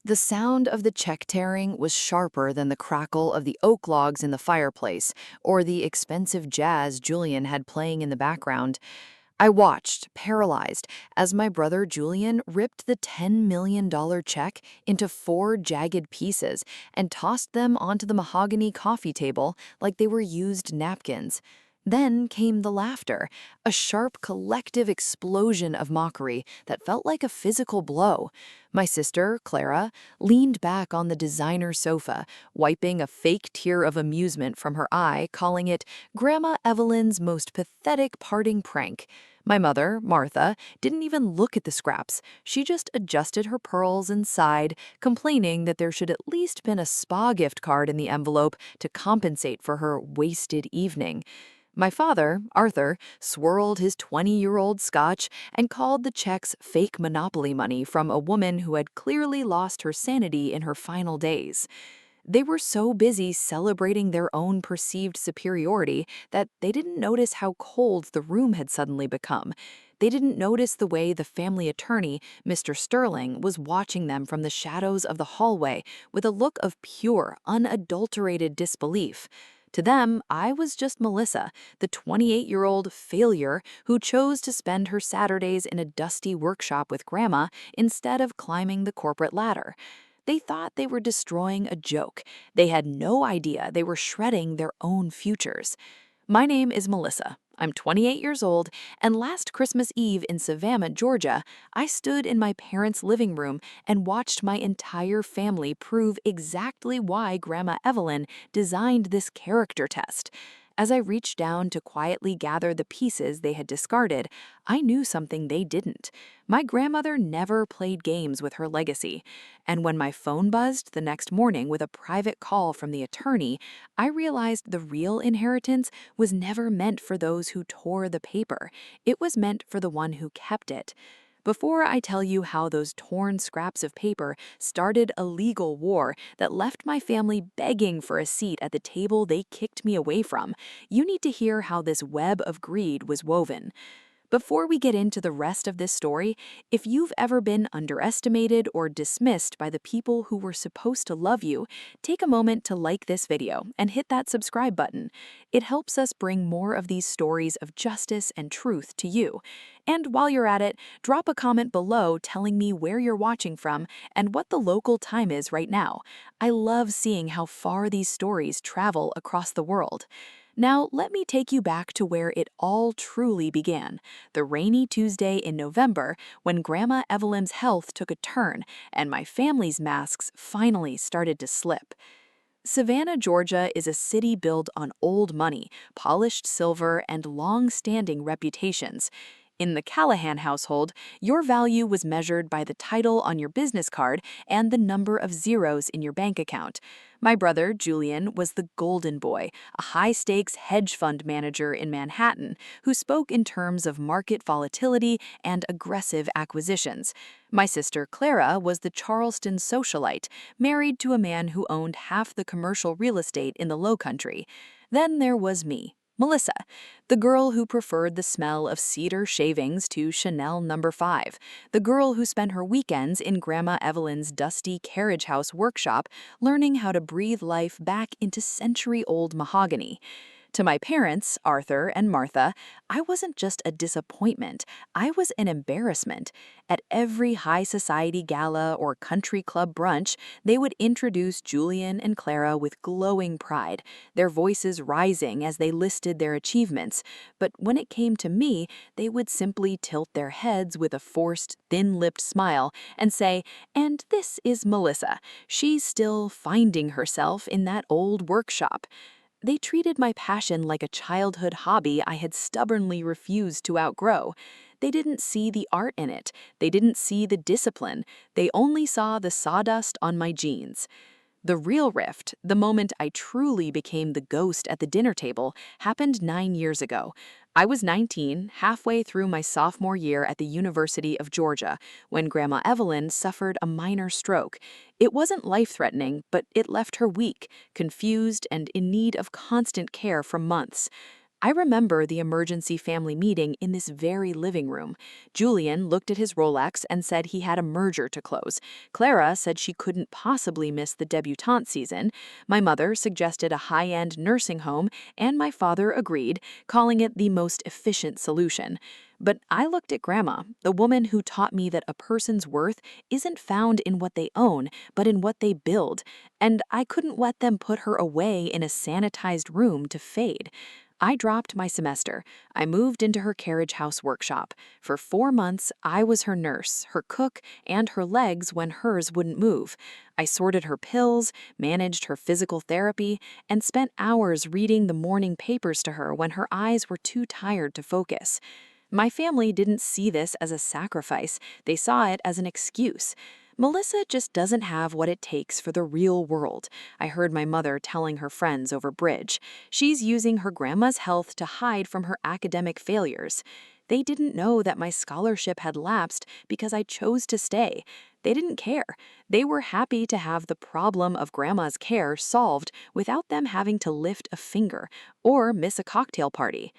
The sound of the check tearing was sharper than the crackle of the oak logs in the fireplace or the expensive jazz Julian had playing in the background. I watched, paralyzed, as my brother Julian ripped the $10 million check into four jagged pieces and tossed them onto the mahogany coffee table like they were used napkins. Then came the laughter, a sharp collective explosion of mockery that felt like a physical blow. My sister, Clara, leaned back on the designer sofa, wiping a fake tear of amusement from her eye, calling it Grandma Evelyn's most pathetic parting prank. My mother, Martha, didn't even look at the scraps. She just adjusted her pearls and sighed, complaining that there should at least been a spa gift card in the envelope to compensate for her wasted evening. My father, Arthur, swirled his 20-year-old scotch and called the checks fake monopoly money from a woman who had clearly lost her sanity in her final days. They were so busy celebrating their own perceived superiority that they didn't notice how cold the room had suddenly become. They didn't notice the way the family attorney, Mr. Sterling, was watching them from the shadows of the hallway with a look of pure, unadulterated disbelief. To them, I was just Melissa, the 28-year-old failure who chose to spend her Saturdays in a dusty workshop with Grandma instead of climbing the corporate ladder. They thought they were destroying a joke. They had no idea they were shredding their own futures. My name is Melissa. I'm 28 years old, and last Christmas Eve in Savannah, Georgia, I stood in my parents' living room and watched my entire family prove exactly why Grandma Evelyn designed this character test. As I reached down to quietly gather the pieces they had discarded, I knew something they didn't. My grandmother never played games with her legacy, and when my phone buzzed the next morning with a private call from the attorney, I realized the real inheritance was never meant for those who tore the paper. It was meant for the one who kept it. Before I tell you how those torn scraps of paper started a legal war that left my family begging for a seat at the table they kicked me away from, you need to hear how this web of greed was woven. Before we get into the rest of this story, if you've ever been underestimated or dismissed by the people who were supposed to love you, take a moment to like this video and hit that subscribe button. It helps us bring more of these stories of justice and truth to you. And while you're at it, drop a comment below telling me where you're watching from and what the local time is right now. I love seeing how far these stories travel across the world. Now, let me take you back to where it all truly began, the rainy Tuesday in November when Grandma Evelyn's health took a turn and my family's masks finally started to slip. Savannah, Georgia is a city built on old money, polished silver, and long-standing reputations. In the Callahan household, your value was measured by the title on your business card and the number of zeros in your bank account. My brother, Julian, was the golden boy, a high-stakes hedge fund manager in Manhattan who spoke in terms of market volatility and aggressive acquisitions. My sister, Clara, was the Charleston socialite, married to a man who owned half the commercial real estate in the Lowcountry. Then there was me, Melissa, the girl who preferred the smell of cedar shavings to Chanel No. 5, the girl who spent her weekends in Grandma Evelyn's dusty carriage house workshop learning how to breathe life back into century-old mahogany. To my parents, Arthur and Martha, I wasn't just a disappointment, I was an embarrassment. At every high society gala or country club brunch, they would introduce Julian and Clara with glowing pride, their voices rising as they listed their achievements. But when it came to me, they would simply tilt their heads with a forced, thin-lipped smile and say, "And this is Melissa. She's still finding herself in that old workshop." They treated my passion like a childhood hobby I had stubbornly refused to outgrow. They didn't see the art in it. They didn't see the discipline. They only saw the sawdust on my jeans. The real rift, the moment I truly became the ghost at the dinner table, happened 9 years ago. I was 19, halfway through my sophomore year at the University of Georgia, when Grandma Evelyn suffered a minor stroke. It wasn't life-threatening, but it left her weak, confused, and in need of constant care for months. I remember the emergency family meeting in this very living room. Julian looked at his Rolex and said he had a merger to close. Clara said she couldn't possibly miss the debutante season. My mother suggested a high-end nursing home, and my father agreed, calling it the most efficient solution. But I looked at Grandma, the woman who taught me that a person's worth isn't found in what they own, but in what they build, and I couldn't let them put her away in a sanitized room to fade. I dropped my semester. I moved into her carriage house workshop. For 4 months, I was her nurse, her cook, and her legs when hers wouldn't move. I sorted her pills, managed her physical therapy, and spent hours reading the morning papers to her when her eyes were too tired to focus. My family didn't see this as a sacrifice, they saw it as an excuse. Melissa just doesn't have what it takes for the real world, I heard my mother telling her friends over bridge. She's using her grandma's health to hide from her academic failures. They didn't know that my scholarship had lapsed because I chose to stay. They didn't care. They were happy to have the problem of grandma's care solved without them having to lift a finger or miss a cocktail party.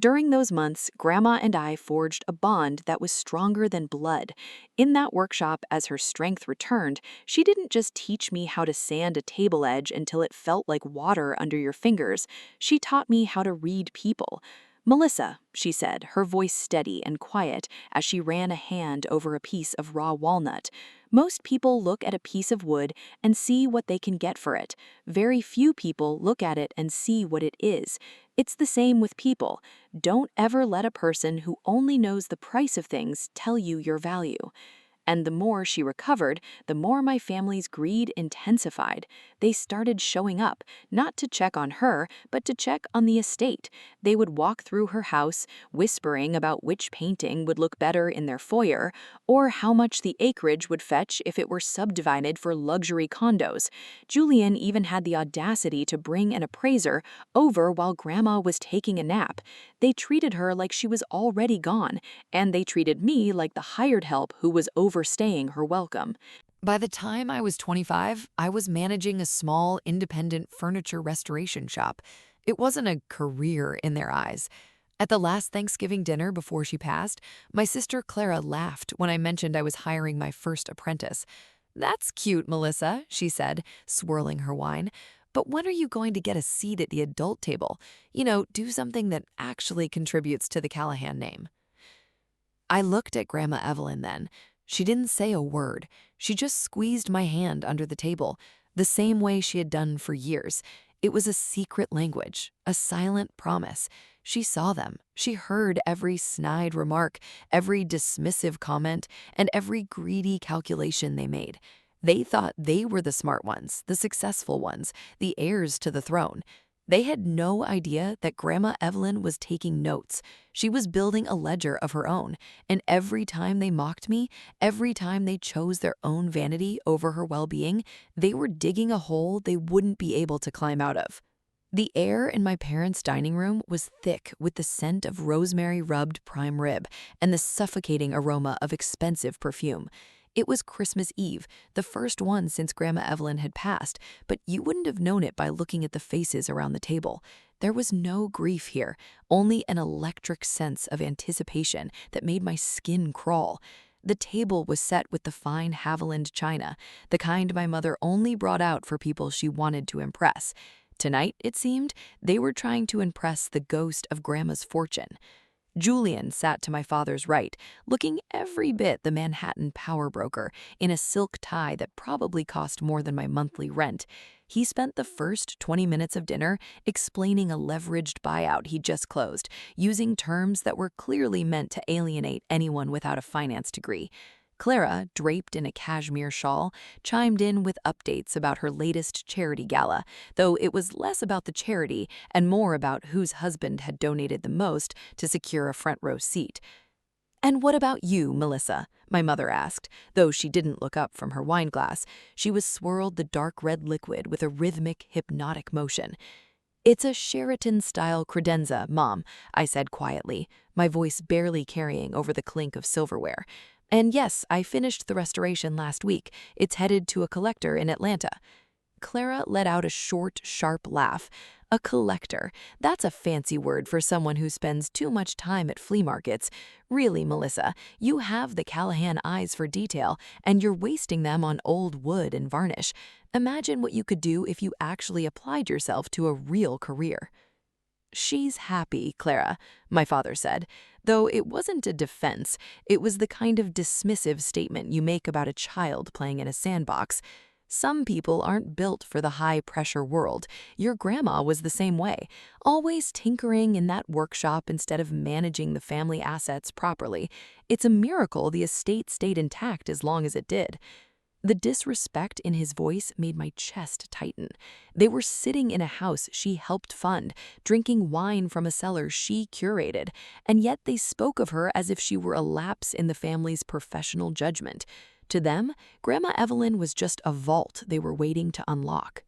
During those months, Grandma and I forged a bond that was stronger than blood. In that workshop, as her strength returned, she didn't just teach me how to sand a table edge until it felt like water under your fingers. She taught me how to read people. Melissa, she said, her voice steady and quiet as she ran a hand over a piece of raw walnut. Most people look at a piece of wood and see what they can get for it. Very few people look at it and see what it is. It's the same with people. Don't ever let a person who only knows the price of things tell you your value. And the more she recovered, the more my family's greed intensified. They started showing up, not to check on her, but to check on the estate. They would walk through her house, whispering about which painting would look better in their foyer, or how much the acreage would fetch if it were subdivided for luxury condos. Julian even had the audacity to bring an appraiser over while Grandma was taking a nap. They treated her like she was already gone, and they treated me like the hired help who was overstaying her welcome. By the time I was 25, I was managing a small, independent furniture restoration shop. It wasn't a career in their eyes. At the last Thanksgiving dinner before she passed, my sister Clara laughed when I mentioned I was hiring my first apprentice. "That's cute, Melissa," she said, swirling her wine. "But when are you going to get a seat at the adult table? Do something that actually contributes to the Callahan name." I looked at Grandma Evelyn then. She didn't say a word. She just squeezed my hand under the table, the same way she had done for years. It was a secret language, a silent promise. She saw them. She heard every snide remark, every dismissive comment, and every greedy calculation they made. They thought they were the smart ones, the successful ones, the heirs to the throne. They had no idea that Grandma Evelyn was taking notes. She was building a ledger of her own, and every time they mocked me, every time they chose their own vanity over her well-being, they were digging a hole they wouldn't be able to climb out of. The air in my parents' dining room was thick with the scent of rosemary-rubbed prime rib and the suffocating aroma of expensive perfume. It was Christmas Eve, the first one since Grandma Evelyn had passed, but you wouldn't have known it by looking at the faces around the table. There was no grief here, only an electric sense of anticipation that made my skin crawl. The table was set with the fine Haviland china, the kind my mother only brought out for people she wanted to impress. Tonight, it seemed, they were trying to impress the ghost of Grandma's fortune. Julian sat to my father's right, looking every bit the Manhattan power broker, in a silk tie that probably cost more than my monthly rent. He spent the first 20 minutes of dinner explaining a leveraged buyout he'd just closed, using terms that were clearly meant to alienate anyone without a finance degree. Clara, draped in a cashmere shawl, chimed in with updates about her latest charity gala, though it was less about the charity and more about whose husband had donated the most to secure a front row seat. "And what about you, Melissa?" my mother asked, though she didn't look up from her wine glass. She was swirled the dark red liquid with a rhythmic, hypnotic motion. "It's a Sheraton-style credenza, Mom," I said quietly, my voice barely carrying over the clink of silverware. "And yes, I finished the restoration last week. It's headed to a collector in Atlanta." Clara let out a short, sharp laugh. A collector. That's a fancy word for someone who spends too much time at flea markets. Really, Melissa, you have the Callahan eyes for detail, and you're wasting them on old wood and varnish. Imagine what you could do if you actually applied yourself to a real career. She's happy, Clara, my father said, though it wasn't a defense. It was the kind of dismissive statement you make about a child playing in a sandbox. Some people aren't built for the high-pressure world. Your grandma was the same way, always tinkering in that workshop instead of managing the family assets properly. It's a miracle the estate stayed intact as long as it did. The disrespect in his voice made my chest tighten. They were sitting in a house she helped fund, drinking wine from a cellar she curated, and yet they spoke of her as if she were a lapse in the family's professional judgment. To them, Grandma Evelyn was just a vault they were waiting to unlock.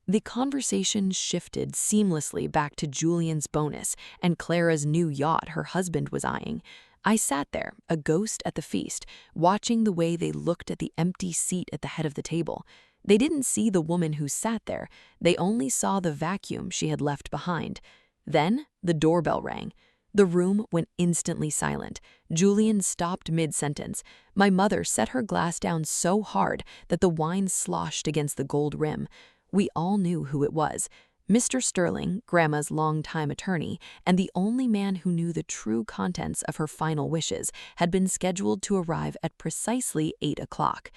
The conversation shifted seamlessly back to Julian's bonus and Clara's new yacht her husband was eyeing. I sat there, a ghost at the feast, watching the way they looked at the empty seat at the head of the table. They didn't see the woman who sat there, they only saw the vacuum she had left behind. Then the doorbell rang. The room went instantly silent. Julian stopped mid-sentence. My mother set her glass down so hard that the wine sloshed against the gold rim. We all knew who it was. Mr. Sterling, Grandma's longtime attorney, and the only man who knew the true contents of her final wishes, had been scheduled to arrive at precisely 8 o'clock.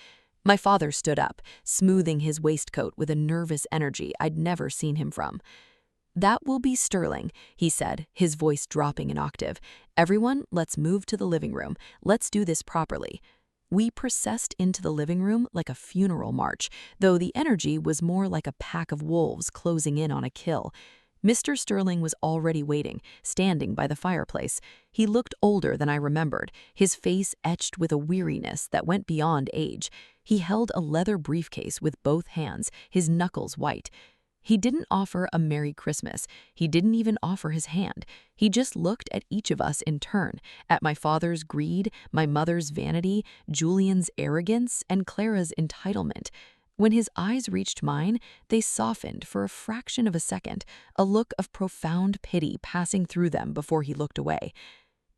My father stood up, smoothing his waistcoat with a nervous energy I'd never seen him from. "That will be Sterling," he said, his voice dropping an octave. "Everyone, let's move to the living room. Let's do this properly." We processed into the living room like a funeral march, though the energy was more like a pack of wolves closing in on a kill. Mr. Sterling was already waiting, standing by the fireplace. He looked older than I remembered, his face etched with a weariness that went beyond age. He held a leather briefcase with both hands, his knuckles white. He didn't offer a Merry Christmas. He didn't even offer his hand. He just looked at each of us in turn, at my father's greed, my mother's vanity, Julian's arrogance, and Clara's entitlement. When his eyes reached mine, they softened for a fraction of a second, a look of profound pity passing through them before he looked away.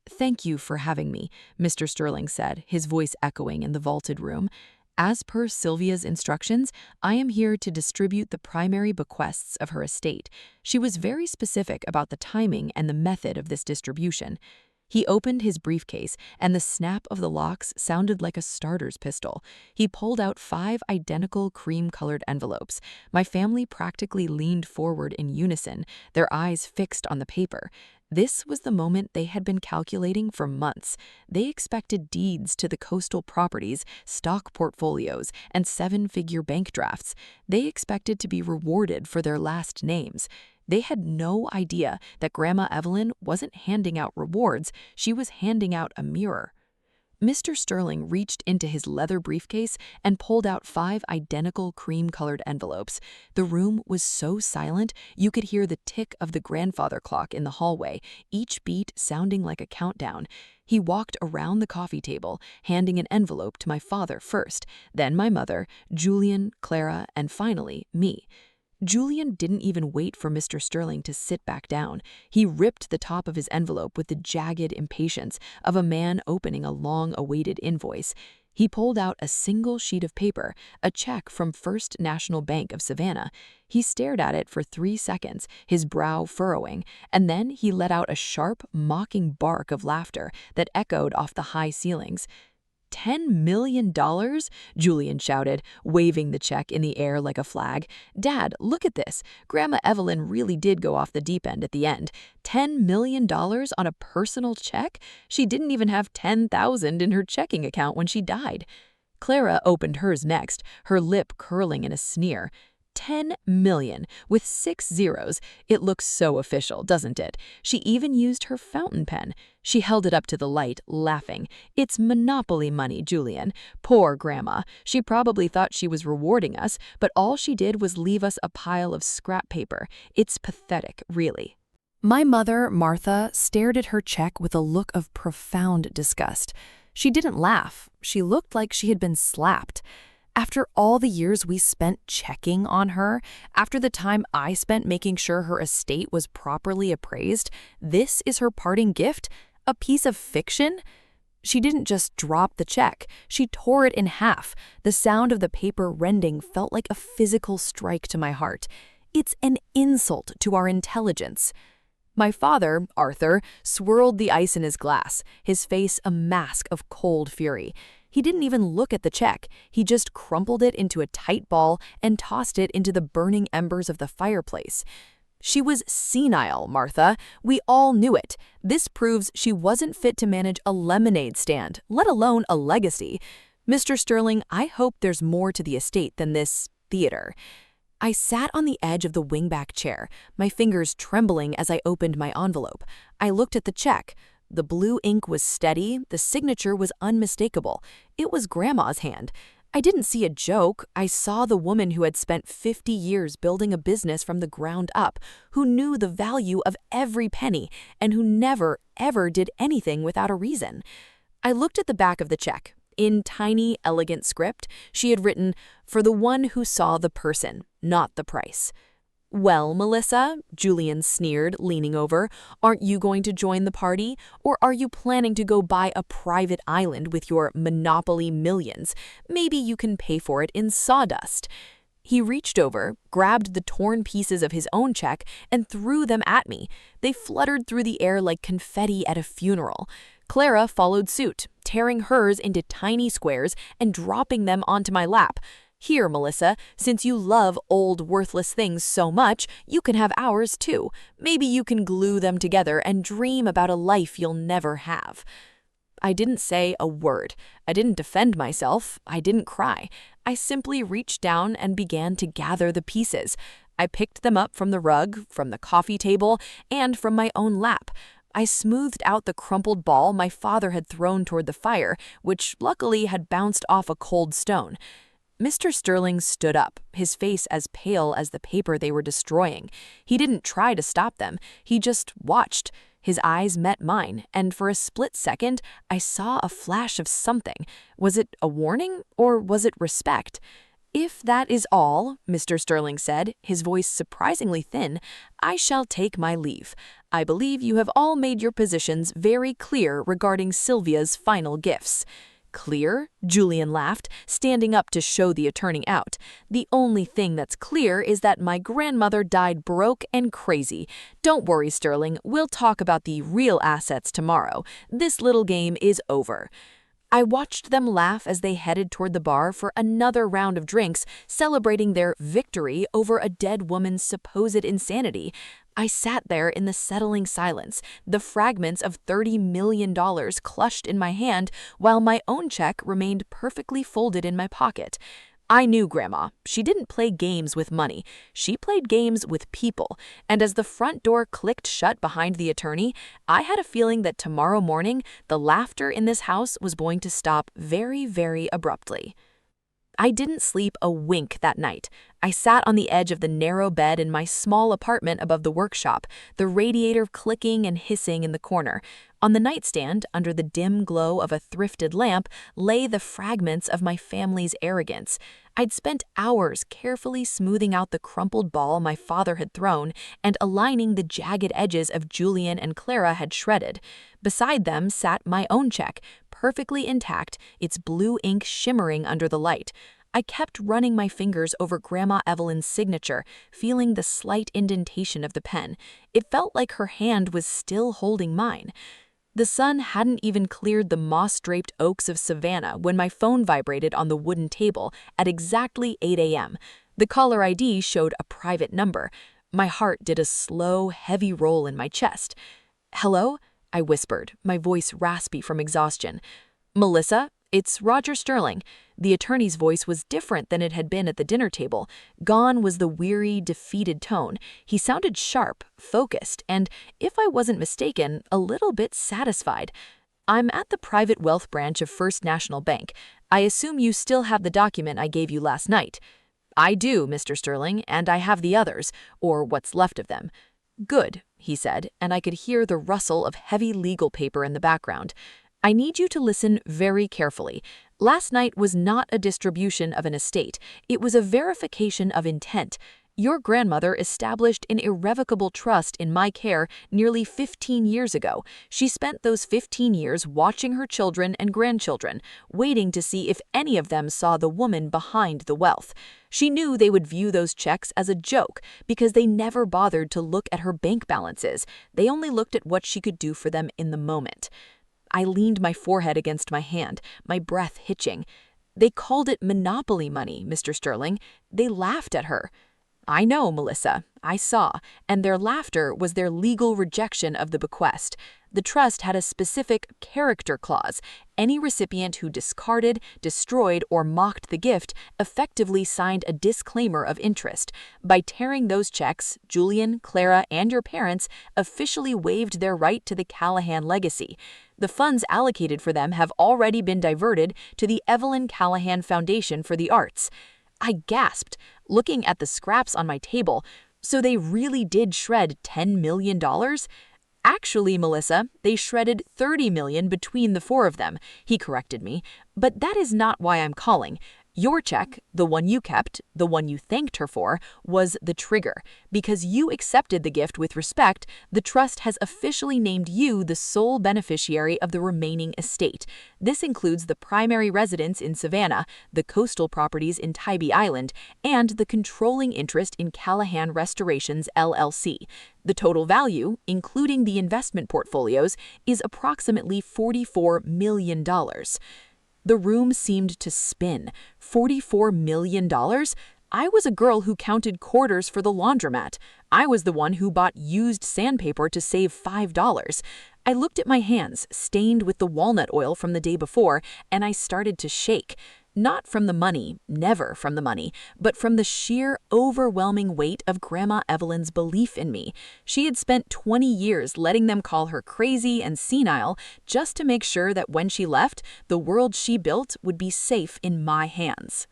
"Thank you for having me," Mr. Sterling said, his voice echoing in the vaulted room. "As per Sylvia's instructions, I am here to distribute the primary bequests of her estate. She was very specific about the timing and the method of this distribution." He opened his briefcase, and the snap of the locks sounded like a starter's pistol. He pulled out 5 identical cream-colored envelopes. My family practically leaned forward in unison, their eyes fixed on the paper. This was the moment they had been calculating for months. They expected deeds to the coastal properties, stock portfolios, and 7-figure bank drafts. They expected to be rewarded for their last names. They had no idea that Grandma Evelyn wasn't handing out rewards, she was handing out a mirror. Mr. Sterling reached into his leather briefcase and pulled out 5 identical cream-colored envelopes. The room was so silent you could hear the tick of the grandfather clock in the hallway, each beat sounding like a countdown. He walked around the coffee table, handing an envelope to my father first, then my mother, Julian, Clara, and finally me. Julian didn't even wait for Mr. Sterling to sit back down. He ripped the top of his envelope with the jagged impatience of a man opening a long-awaited invoice. He pulled out a single sheet of paper, a check from First National Bank of Savannah. He stared at it for 3 seconds, his brow furrowing, and then he let out a sharp, mocking bark of laughter that echoed off the high ceilings. $10 million? Julian shouted, waving the check in the air like a flag. "Dad, look at this. Grandma Evelyn really did go off the deep end at the end. $10 million on a personal check? She didn't even have $10,000 in her checking account when she died." Clara opened hers next, her lip curling in a sneer. 10 million, with 6 zeros. It looks so official, doesn't it? She even used her fountain pen. She held it up to the light, laughing. "It's monopoly money, Julian. Poor Grandma. She probably thought she was rewarding us, but all she did was leave us a pile of scrap paper. It's pathetic, really." My mother, Martha, stared at her check with a look of profound disgust. She didn't laugh. She looked like she had been slapped. After all the years we spent checking on her, after the time I spent making sure her estate was properly appraised, this is her parting gift? A piece of fiction? She didn't just drop the check, she tore it in half. The sound of the paper rending felt like a physical strike to my heart. It's an insult to our intelligence. My father, Arthur, swirled the ice in his glass, his face a mask of cold fury. He didn't even look at the check. He just crumpled it into a tight ball and tossed it into the burning embers of the fireplace. She was senile, Martha. We all knew it. This proves she wasn't fit to manage a lemonade stand, let alone a legacy. Mr. Sterling, I hope there's more to the estate than this theater. I sat on the edge of the wingback chair, my fingers trembling as I opened my envelope. I looked at the check. The blue ink was steady, the signature was unmistakable. It was Grandma's hand. I didn't see a joke. I saw the woman who had spent 50 years building a business from the ground up, who knew the value of every penny, and who never, ever did anything without a reason. I looked at the back of the check. In tiny, elegant script, she had written, "For the one who saw the person, not the price." "Well, Melissa," Julian sneered, leaning over, "aren't you going to join the party? Or are you planning to go buy a private island with your monopoly millions? Maybe you can pay for it in sawdust." He reached over, grabbed the torn pieces of his own check, and threw them at me. They fluttered through the air like confetti at a funeral. Clara followed suit, tearing hers into tiny squares and dropping them onto my lap. "Here, Melissa, since you love old, worthless things so much, you can have ours too. Maybe you can glue them together and dream about a life you'll never have." I didn't say a word. I didn't defend myself. I didn't cry. I simply reached down and began to gather the pieces. I picked them up from the rug, from the coffee table, and from my own lap. I smoothed out the crumpled ball my father had thrown toward the fire, which luckily had bounced off a cold stone. Mr. Sterling stood up, his face as pale as the paper they were destroying. He didn't try to stop them. He just watched. His eyes met mine, and for a split second, I saw a flash of something. Was it a warning, or was it respect? "If that is all," Mr. Sterling said, his voice surprisingly thin, "I shall take my leave. I believe you have all made your positions very clear regarding Sylvia's final gifts." "Clear?" Julian laughed, standing up to show the attorney out. "The only thing that's clear is that my grandmother died broke and crazy. Don't worry, Sterling, we'll talk about the real assets tomorrow. This little game is over." I watched them laugh as they headed toward the bar for another round of drinks, celebrating their victory over a dead woman's supposed insanity. I sat there in the settling silence, the fragments of $30 million clutched in my hand, while my own check remained perfectly folded in my pocket. I knew Grandma. She didn't play games with money. She played games with people. And as the front door clicked shut behind the attorney, I had a feeling that tomorrow morning, the laughter in this house was going to stop very, very abruptly. I didn't sleep a wink that night. I sat on the edge of the narrow bed in my small apartment above the workshop, the radiator clicking and hissing in the corner. On the nightstand, under the dim glow of a thrifted lamp, lay the fragments of my family's arrogance. I'd spent hours carefully smoothing out the crumpled ball my father had thrown and aligning the jagged edges of Julian and Clara had shredded. Beside them sat my own check, perfectly intact, its blue ink shimmering under the light. I kept running my fingers over Grandma Evelyn's signature, feeling the slight indentation of the pen. It felt like her hand was still holding mine. The sun hadn't even cleared the moss-draped oaks of Savannah when my phone vibrated on the wooden table at exactly 8 a.m. The caller ID showed a private number. My heart did a slow, heavy roll in my chest. "Hello?" I whispered, my voice raspy from exhaustion. "Melissa, it's Roger Sterling." The attorney's voice was different than it had been at the dinner table. Gone was the weary, defeated tone. He sounded sharp, focused, and, if I wasn't mistaken, a little bit satisfied. "I'm at the private wealth branch of First National Bank. I assume you still have the document I gave you last night." "I do, Mr. Sterling, and I have the others, or what's left of them." "Good," he said, and I could hear the rustle of heavy legal paper in the background. "I need you to listen very carefully. Last night was not a distribution of an estate, it was a verification of intent. Your grandmother established an irrevocable trust in my care nearly 15 years ago. She spent those 15 years watching her children and grandchildren, waiting to see if any of them saw the woman behind the wealth. She knew they would view those checks as a joke because they never bothered to look at her bank balances. They only looked at what she could do for them in the moment. I leaned my forehead against my hand, my breath hitching. They called it monopoly money, Mr. Sterling. They laughed at her. I know, Melissa, I saw, and their laughter was their legal rejection of the bequest. The trust had a specific character clause. Any recipient who discarded, destroyed, or mocked the gift effectively signed a disclaimer of interest. By tearing those checks, Julian, Clara, and your parents officially waived their right to the Callahan legacy. The funds allocated for them have already been diverted to the Evelyn Callahan Foundation for the Arts. I gasped, looking at the scraps on my table. So they really did shred $10 million? Actually, Melissa, they shredded $30 million between the four of them, he corrected me. But that is not why I'm calling. Your check, the one you kept, the one you thanked her for, was the trigger. Because you accepted the gift with respect, the trust has officially named you the sole beneficiary of the remaining estate. This includes the primary residence in Savannah, the coastal properties in Tybee Island, and the controlling interest in Callahan Restorations LLC. The total value, including the investment portfolios, is approximately $44 million. The room seemed to spin. $44 million? I was a girl who counted quarters for the laundromat. I was the one who bought used sandpaper to save $5. I looked at my hands, stained with the walnut oil from the day before, and I started to shake. Not from the money, never from the money, but from the sheer, overwhelming weight of Grandma Evelyn's belief in me. She had spent 20 years letting them call her crazy and senile just to make sure that when she left, the world she built would be safe in my hands.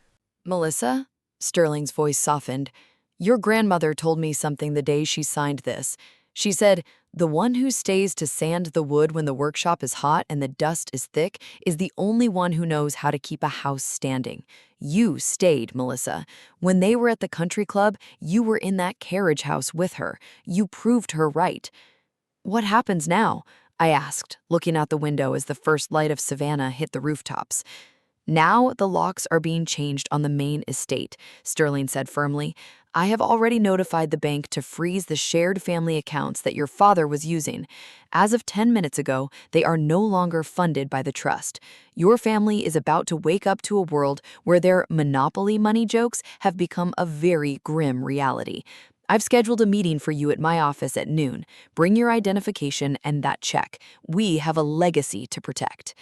Melissa? Sterling's voice softened. Your grandmother told me something the day she signed this. She said, the one who stays to sand the wood when the workshop is hot and the dust is thick is the only one who knows how to keep a house standing. You stayed, Melissa. When they were at the country club, you were in that carriage house with her. You proved her right. What happens now? I asked, looking out the window as the first light of Savannah hit the rooftops. Now the locks are being changed on the main estate, Sterling said firmly. I have already notified the bank to freeze the shared family accounts that your father was using. As of 10 minutes ago, they are no longer funded by the trust. Your family is about to wake up to a world where their monopoly money jokes have become a very grim reality. I've scheduled a meeting for you at my office at noon. Bring your identification and that check. We have a legacy to protect.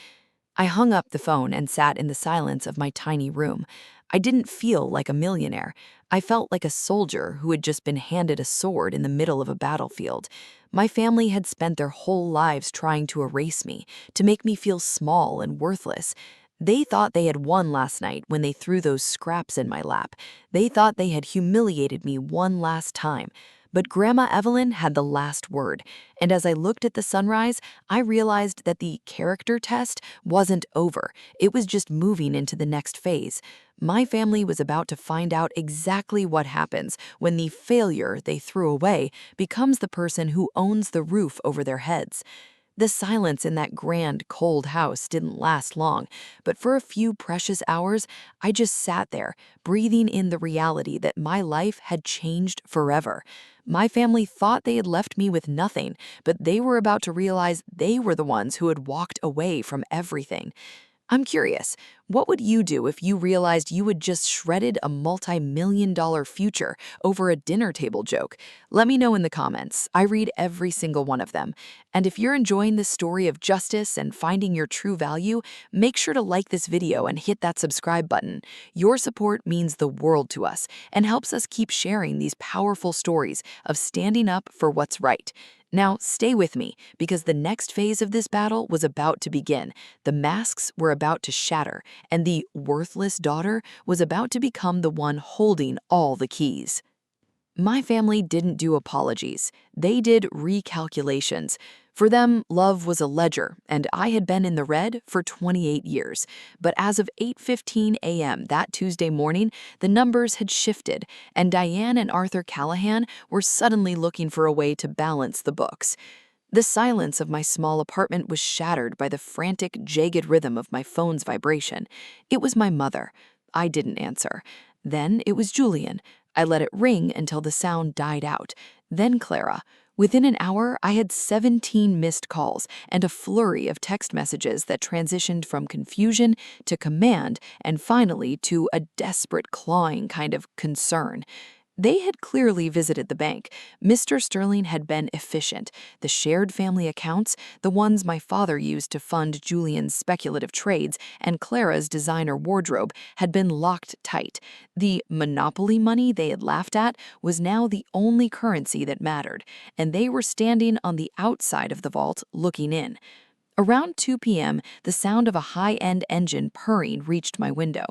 I hung up the phone and sat in the silence of my tiny room. I didn't feel like a millionaire. I felt like a soldier who had just been handed a sword in the middle of a battlefield. My family had spent their whole lives trying to erase me, to make me feel small and worthless. They thought they had won last night when they threw those scraps in my lap. They thought they had humiliated me one last time. But Grandma Evelyn had the last word, and as I looked at the sunrise, I realized that the character test wasn't over. It was just moving into the next phase. My family was about to find out exactly what happens when the failure they threw away becomes the person who owns the roof over their heads. The silence in that grand, cold house didn't last long, but for a few precious hours, I just sat there, breathing in the reality that my life had changed forever. My family thought they had left me with nothing, but they were about to realize they were the ones who had walked away from everything. I'm curious, what would you do if you realized you had just shredded a multi-million-dollar future over a dinner table joke? Let me know in the comments. I read every single one of them. And if you're enjoying this story of justice and finding your true value, make sure to like this video and hit that subscribe button. Your support means the world to us and helps us keep sharing these powerful stories of standing up for what's right. Now, stay with me, because the next phase of this battle was about to begin. The masks were about to shatter, and the worthless daughter was about to become the one holding all the keys. My family didn't do apologies. They did recalculations. For them, love was a ledger, and I had been in the red for 28 years. But as of 8:15 a.m. that Tuesday morning, the numbers had shifted, and Diane and Arthur Callahan were suddenly looking for a way to balance the books. The silence of my small apartment was shattered by the frantic, jagged rhythm of my phone's vibration. It was my mother. I didn't answer. Then it was Julian. I let it ring until the sound died out. Then Clara. Within an hour, I had 17 missed calls and a flurry of text messages that transitioned from confusion to command and finally to a desperate clawing kind of concern. They had clearly visited the bank. Mr. Sterling had been efficient. The shared family accounts, the ones my father used to fund Julian's speculative trades and Clara's designer wardrobe, had been locked tight. The monopoly money they had laughed at was now the only currency that mattered, and they were standing on the outside of the vault looking in. Around 2 p.m., the sound of a high-end engine purring reached my window.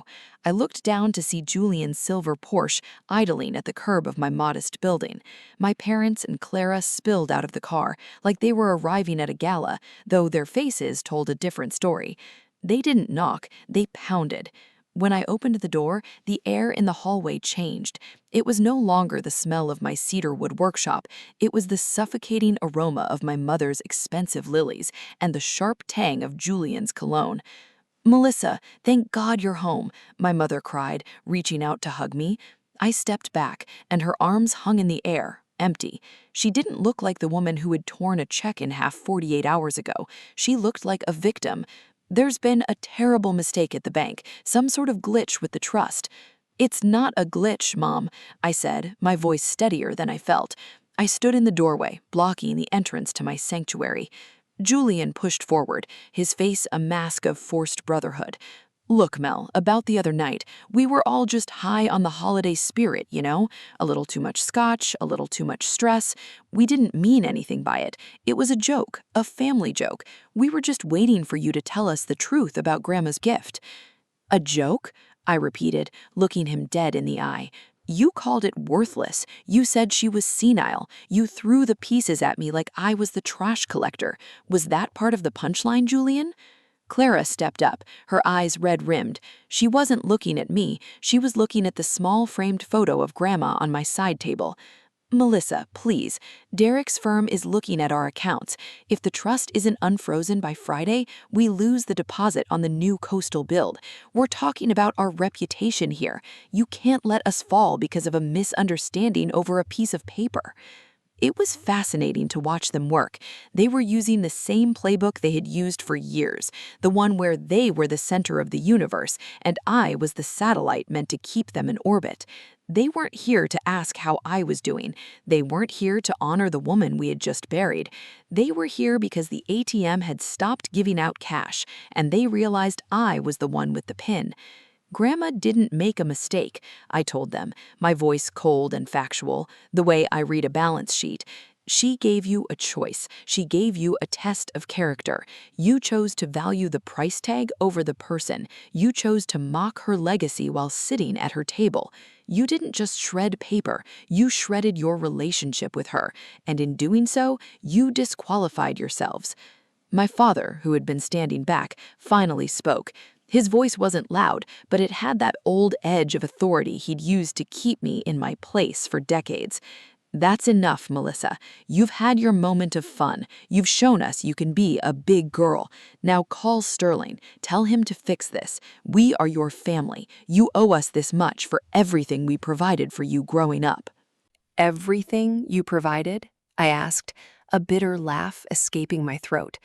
I looked down to see Julian's silver Porsche idling at the curb of my modest building. My parents and Clara spilled out of the car like they were arriving at a gala, though their faces told a different story. They didn't knock, they pounded. When I opened the door, the air in the hallway changed. It was no longer the smell of my cedarwood workshop. It was the suffocating aroma of my mother's expensive lilies and the sharp tang of Julian's cologne. "Melissa, thank God you're home," my mother cried, reaching out to hug me. I stepped back, and her arms hung in the air, empty. She didn't look like the woman who had torn a check in half 48 hours ago. She looked like a victim. "There's been a terrible mistake at the bank, some sort of glitch with the trust." "It's not a glitch, Mom," I said, my voice steadier than I felt. I stood in the doorway, blocking the entrance to my sanctuary. Julian pushed forward, his face a mask of forced brotherhood. "Look, Mel, about the other night, we were all just high on the holiday spirit, you know? A little too much scotch, a little too much stress. We didn't mean anything by it. It was a joke, a family joke. We were just waiting for you to tell us the truth about Grandma's gift." "A joke?" I repeated, looking him dead in the eye. "You called it worthless. You said she was senile. You threw the pieces at me like I was the trash collector. Was that part of the punchline, Julian?" Clara stepped up, her eyes red-rimmed. She wasn't looking at me, she was looking at the small framed photo of Grandma on my side table. "Melissa, please, Derek's firm is looking at our accounts. If the trust isn't unfrozen by Friday, we lose the deposit on the new coastal build. We're talking about our reputation here. You can't let us fall because of a misunderstanding over a piece of paper." It was fascinating to watch them work. They were using the same playbook they had used for years, the one where they were the center of the universe, and I was the satellite meant to keep them in orbit. They weren't here to ask how I was doing. They weren't here to honor the woman we had just buried. They were here because the ATM had stopped giving out cash, and they realized I was the one with the pin. "Grandma didn't make a mistake," I told them, my voice cold and factual, the way I read a balance sheet. "She gave you a choice. She gave you a test of character. You chose to value the price tag over the person. You chose to mock her legacy while sitting at her table. You didn't just shred paper, you shredded your relationship with her, and in doing so, you disqualified yourselves." My father, who had been standing back, finally spoke. His voice wasn't loud, but it had that old edge of authority he'd used to keep me in my place for decades. "That's enough, Melissa. You've had your moment of fun. You've shown us you can be a big girl. Now call Sterling. Tell him to fix this. We are your family. You owe us this much for everything we provided for you growing up." "Everything you provided?" I asked, a bitter laugh escaping my throat.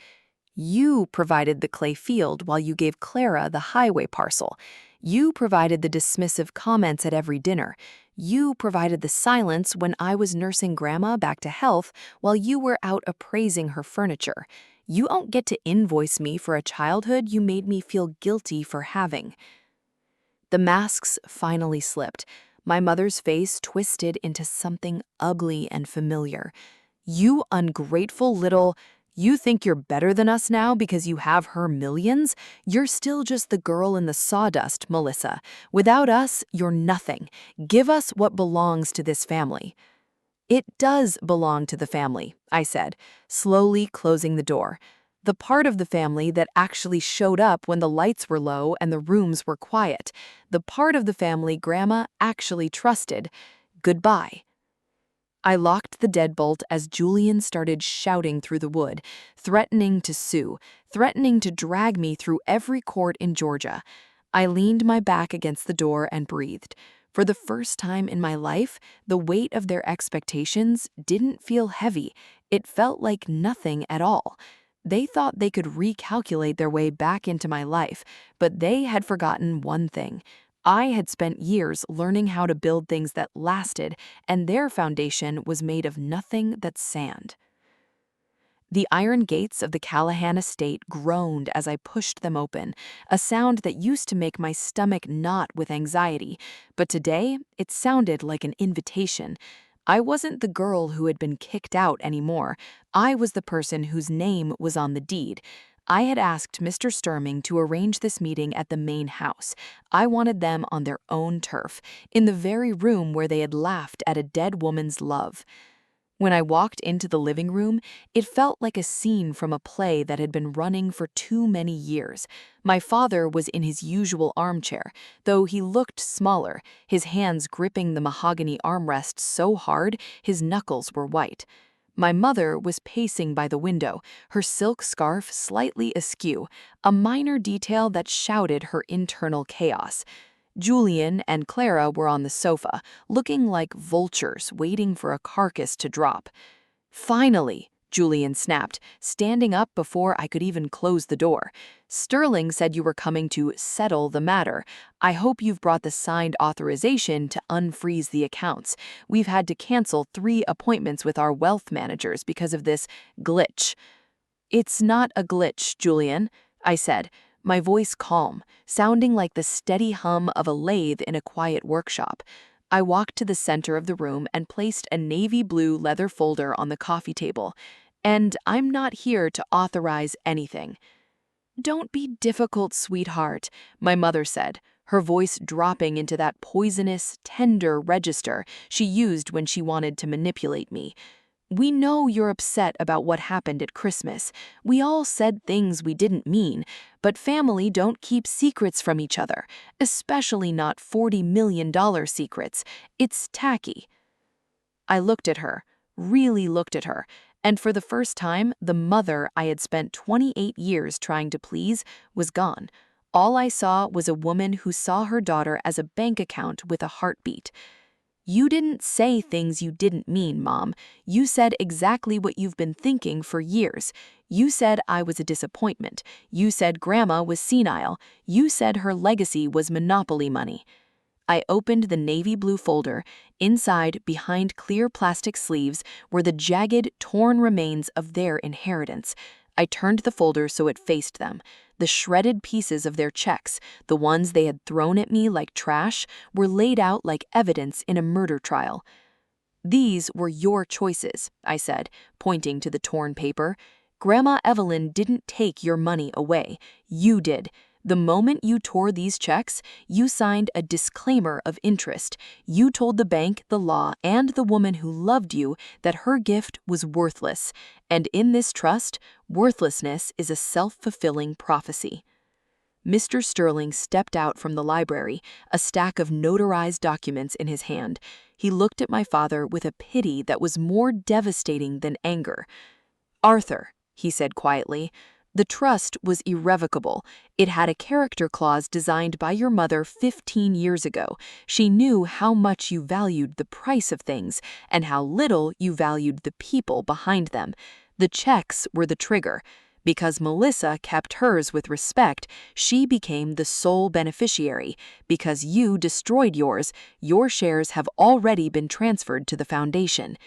"You provided the clay field while you gave Clara the highway parcel. You provided the dismissive comments at every dinner. You provided the silence when I was nursing Grandma back to health while you were out appraising her furniture. You don't get to invoice me for a childhood you made me feel guilty for having." The masks finally slipped. My mother's face twisted into something ugly and familiar. "You ungrateful little—" You think you're better than us now because you have her millions? You're still just the girl in the sawdust, Melissa. Without us, you're nothing. Give us what belongs to this family." "It does belong to the family," I said, slowly closing the door. "The part of the family that actually showed up when the lights were low and the rooms were quiet. The part of the family Grandma actually trusted. Goodbye." I locked the deadbolt as Julian started shouting through the wood, threatening to sue, threatening to drag me through every court in Georgia. I leaned my back against the door and breathed. For the first time in my life, the weight of their expectations didn't feel heavy. It felt like nothing at all. They thought they could recalculate their way back into my life, but they had forgotten one thing. I had spent years learning how to build things that lasted, and their foundation was made of nothing but sand. The iron gates of the Callahan estate groaned as I pushed them open, a sound that used to make my stomach knot with anxiety, but today it sounded like an invitation. I wasn't the girl who had been kicked out anymore. I was the person whose name was on the deed. I had asked Mr. Sturming to arrange this meeting at the main house. I wanted them on their own turf, in the very room where they had laughed at a dead woman's love. When I walked into the living room, it felt like a scene from a play that had been running for too many years. My father was in his usual armchair, though he looked smaller, his hands gripping the mahogany armrest so hard his knuckles were white. My mother was pacing by the window, her silk scarf slightly askew, a minor detail that shouted her internal chaos. Julian and Clara were on the sofa, looking like vultures waiting for a carcass to drop. "Finally," Julian snapped, standing up before I could even close the door. "Sterling said you were coming to settle the matter. I hope you've brought the signed authorization to unfreeze the accounts. We've had to cancel 3 appointments with our wealth managers because of this glitch." "It's not a glitch, Julian," I said, my voice calm, sounding like the steady hum of a lathe in a quiet workshop. I walked to the center of the room and placed a navy blue leather folder on the coffee table. "And I'm not here to authorize anything." "Don't be difficult, sweetheart," my mother said, her voice dropping into that poisonous, tender register she used when she wanted to manipulate me. "We know you're upset about what happened at Christmas. We all said things we didn't mean, but family don't keep secrets from each other, especially not $40 million secrets. It's tacky." I looked at her, really looked at her, and for the first time, the mother I had spent 28 years trying to please was gone. All I saw was a woman who saw her daughter as a bank account with a heartbeat. "You didn't say things you didn't mean, Mom. You said exactly what you've been thinking for years. You said I was a disappointment. You said Grandma was senile. You said her legacy was monopoly money." I opened the navy blue folder. Inside, behind clear plastic sleeves, were the jagged, torn remains of their inheritance. I turned the folder so it faced them. The shredded pieces of their checks, the ones they had thrown at me like trash, were laid out like evidence in a murder trial. "These were your choices," I said, pointing to the torn paper. "Grandma Evelyn didn't take your money away. You did. The moment you tore these checks, you signed a disclaimer of interest. You told the bank, the law, and the woman who loved you that her gift was worthless. And in this trust, worthlessness is a self-fulfilling prophecy." Mr. Sterling stepped out from the library, a stack of notarized documents in his hand. He looked at my father with a pity that was more devastating than anger. "Arthur," he said quietly, "the trust was irrevocable. It had a character clause designed by your mother 15 years ago. She knew how much you valued the price of things and how little you valued the people behind them. The checks were the trigger. Because Melissa kept hers with respect, she became the sole beneficiary. Because you destroyed yours, your shares have already been transferred to the foundation."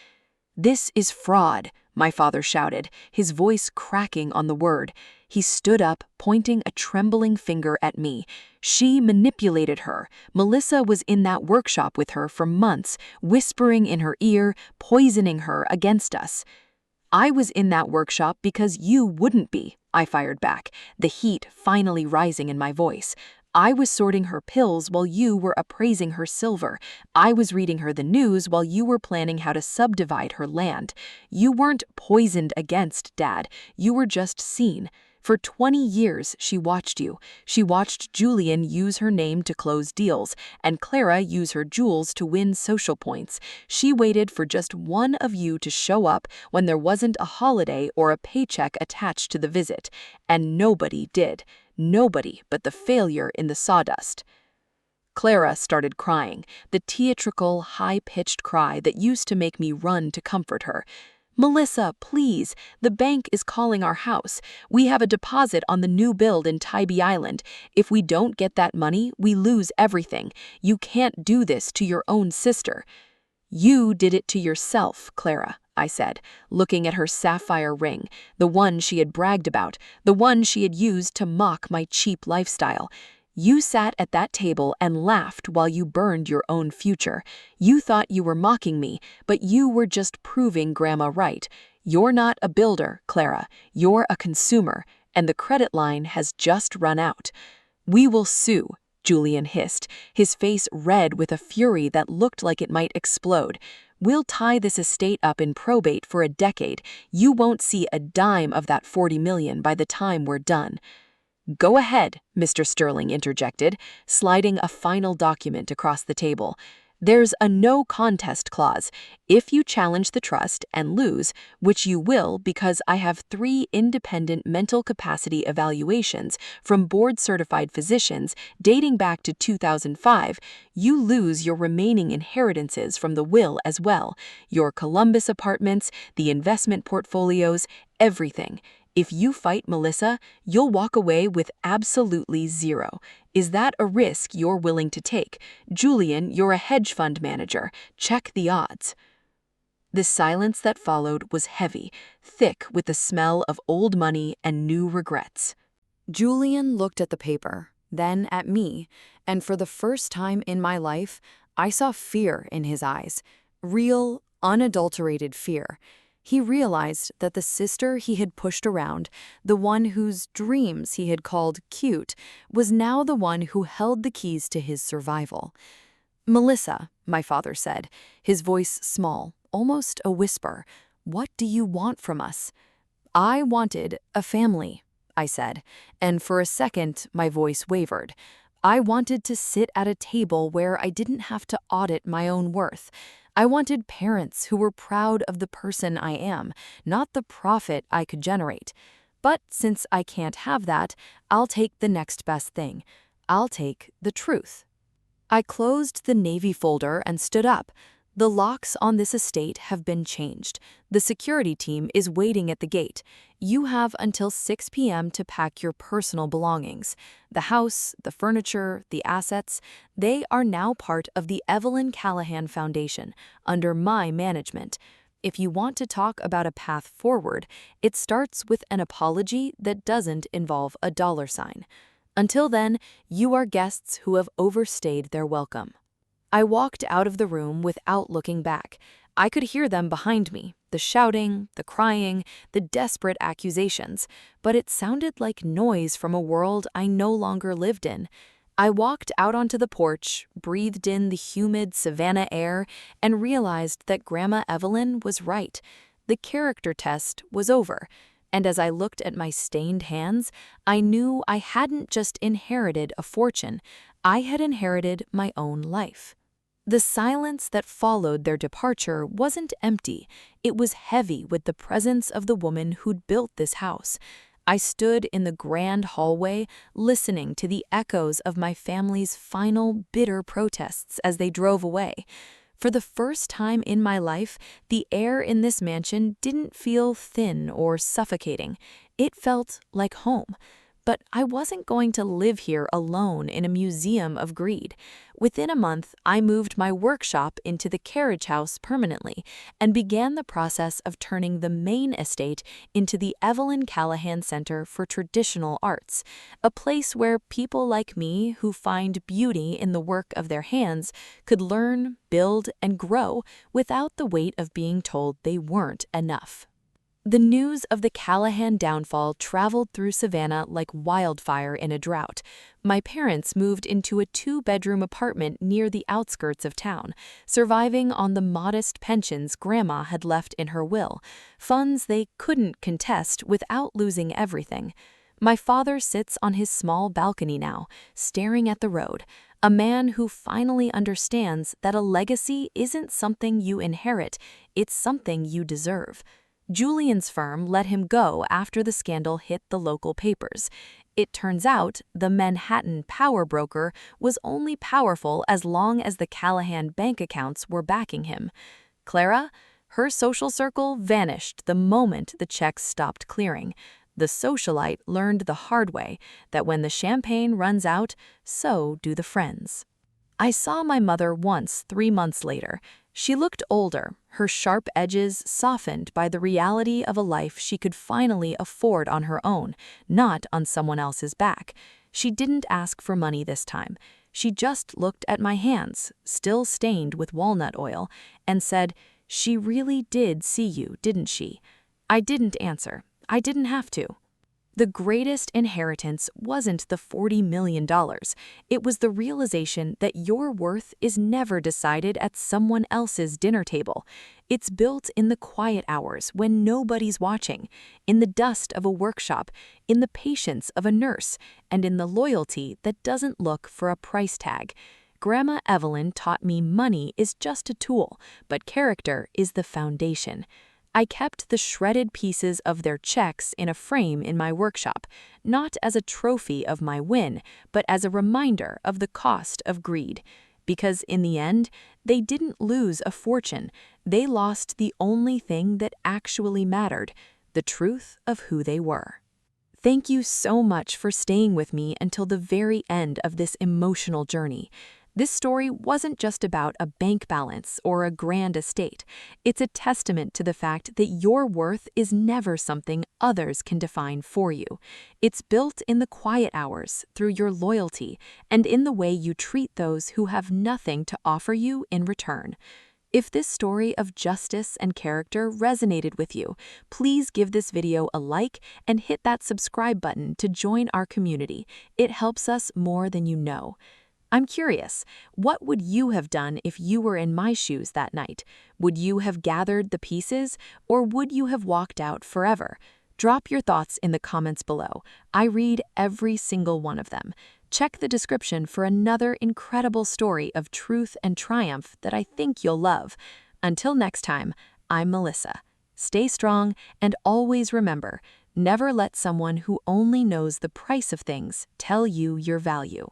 "This is fraud," my father shouted, his voice cracking on the word. He stood up, pointing a trembling finger at me. "She manipulated her. Melissa was in that workshop with her for months, whispering in her ear, poisoning her against us." I was in that workshop because you wouldn't be, I fired back, the heat finally rising in my voice. I was sorting her pills while you were appraising her silver. I was reading her the news while you were planning how to subdivide her land. You weren't poisoned against Dad. You were just seen. For 20 years, she watched you. She watched Julian use her name to close deals, and Clara use her jewels to win social points. She waited for just one of you to show up when there wasn't a holiday or a paycheck attached to the visit. And nobody did. Nobody but the failure in the sawdust. Clara started crying, the theatrical, high-pitched cry that used to make me run to comfort her. "Melissa, please, the bank is calling our house. We have a deposit on the new build in Tybee Island. If we don't get that money, we lose everything. You can't do this to your own sister." "You did it to yourself, Clara," I said, looking at her sapphire ring, the one she had bragged about, the one she had used to mock my cheap lifestyle. "You sat at that table and laughed while you burned your own future. You thought you were mocking me, but you were just proving Grandma right. You're not a builder, Clara. You're a consumer, and the credit line has just run out." "We will sue," Julian hissed, his face red with a fury that looked like it might explode. "We'll tie this estate up in probate for a decade. You won't see a dime of that $40 million by the time we're done." "Go ahead," Mr. Sterling interjected, sliding a final document across the table. "There's a no contest clause. If you challenge the trust and lose, which you will because I have 3 independent mental capacity evaluations from board-certified physicians dating back to 2005, you lose your remaining inheritances from the will as well, your Columbus apartments, the investment portfolios, everything. If you fight Melissa, you'll walk away with absolutely zero. Is that a risk you're willing to take? Julian, you're a hedge fund manager. Check the odds." The silence that followed was heavy, thick with the smell of old money and new regrets. Julian looked at the paper, then at me, and for the first time in my life, I saw fear in his eyes. Real, unadulterated fear. He realized that the sister he had pushed around, the one whose dreams he had called cute, was now the one who held the keys to his survival. "Melissa," my father said, his voice small, almost a whisper, "what do you want from us?" "I wanted a family," I said, and for a second my voice wavered. I wanted to sit at a table where I didn't have to audit my own worth. I wanted parents who were proud of the person I am, not the profit I could generate. But since I can't have that, I'll take the next best thing. I'll take the truth. I closed the Navy folder and stood up. The locks on this estate have been changed. The security team is waiting at the gate. You have until 6 p.m. to pack your personal belongings. The house, the furniture, the assets, they are now part of the Evelyn Callahan Foundation, under my management. If you want to talk about a path forward, it starts with an apology that doesn't involve a dollar sign. Until then, you are guests who have overstayed their welcome. I walked out of the room without looking back. I could hear them behind me, the shouting, the crying, the desperate accusations, but it sounded like noise from a world I no longer lived in. I walked out onto the porch, breathed in the humid Savannah air, and realized that Grandma Evelyn was right. The character test was over, and as I looked at my stained hands, I knew I hadn't just inherited a fortune, I had inherited my own life. The silence that followed their departure wasn't empty. It was heavy with the presence of the woman who'd built this house. I stood in the grand hallway, listening to the echoes of my family's final bitter protests as they drove away. For the first time in my life, the air in this mansion didn't feel thin or suffocating. It felt like home. But I wasn't going to live here alone in a museum of greed. Within a month, I moved my workshop into the carriage house permanently and began the process of turning the main estate into the Evelyn Callahan Center for Traditional Arts, a place where people like me who find beauty in the work of their hands could learn, build, and grow without the weight of being told they weren't enough. The news of the Callahan downfall traveled through Savannah like wildfire in a drought. My parents moved into a two-bedroom apartment near the outskirts of town, surviving on the modest pensions Grandma had left in her will, funds they couldn't contest without losing everything. My father sits on his small balcony now, staring at the road, a man who finally understands that a legacy isn't something you inherit, it's something you deserve. Julian's firm let him go after the scandal hit the local papers. It turns out the Manhattan power broker was only powerful as long as the Callahan bank accounts were backing him. Clara? Her social circle vanished the moment the checks stopped clearing. The socialite learned the hard way that when the champagne runs out, so do the friends. I saw my mother once 3 months later. She looked older, her sharp edges softened by the reality of a life she could finally afford on her own, not on someone else's back. She didn't ask for money this time. She just looked at my hands, still stained with walnut oil, and said, "She really did see you, didn't she?" I didn't answer. I didn't have to. The greatest inheritance wasn't the $40 million. It was the realization that your worth is never decided at someone else's dinner table. It's built in the quiet hours when nobody's watching, in the dust of a workshop, in the patience of a nurse, and in the loyalty that doesn't look for a price tag. Grandma Evelyn taught me money is just a tool, but character is the foundation. I kept the shredded pieces of their checks in a frame in my workshop, not as a trophy of my win, but as a reminder of the cost of greed. Because in the end, they didn't lose a fortune, they lost the only thing that actually mattered, the truth of who they were. Thank you so much for staying with me until the very end of this emotional journey. This story wasn't just about a bank balance or a grand estate. It's a testament to the fact that your worth is never something others can define for you. It's built in the quiet hours, through your loyalty, and in the way you treat those who have nothing to offer you in return. If this story of justice and character resonated with you, please give this video a like and hit that subscribe button to join our community. It helps us more than you know. I'm curious, what would you have done if you were in my shoes that night? Would you have gathered the pieces, or would you have walked out forever? Drop your thoughts in the comments below. I read every single one of them. Check the description for another incredible story of truth and triumph that I think you'll love. Until next time, I'm Melissa. Stay strong and always remember, never let someone who only knows the price of things tell you your value.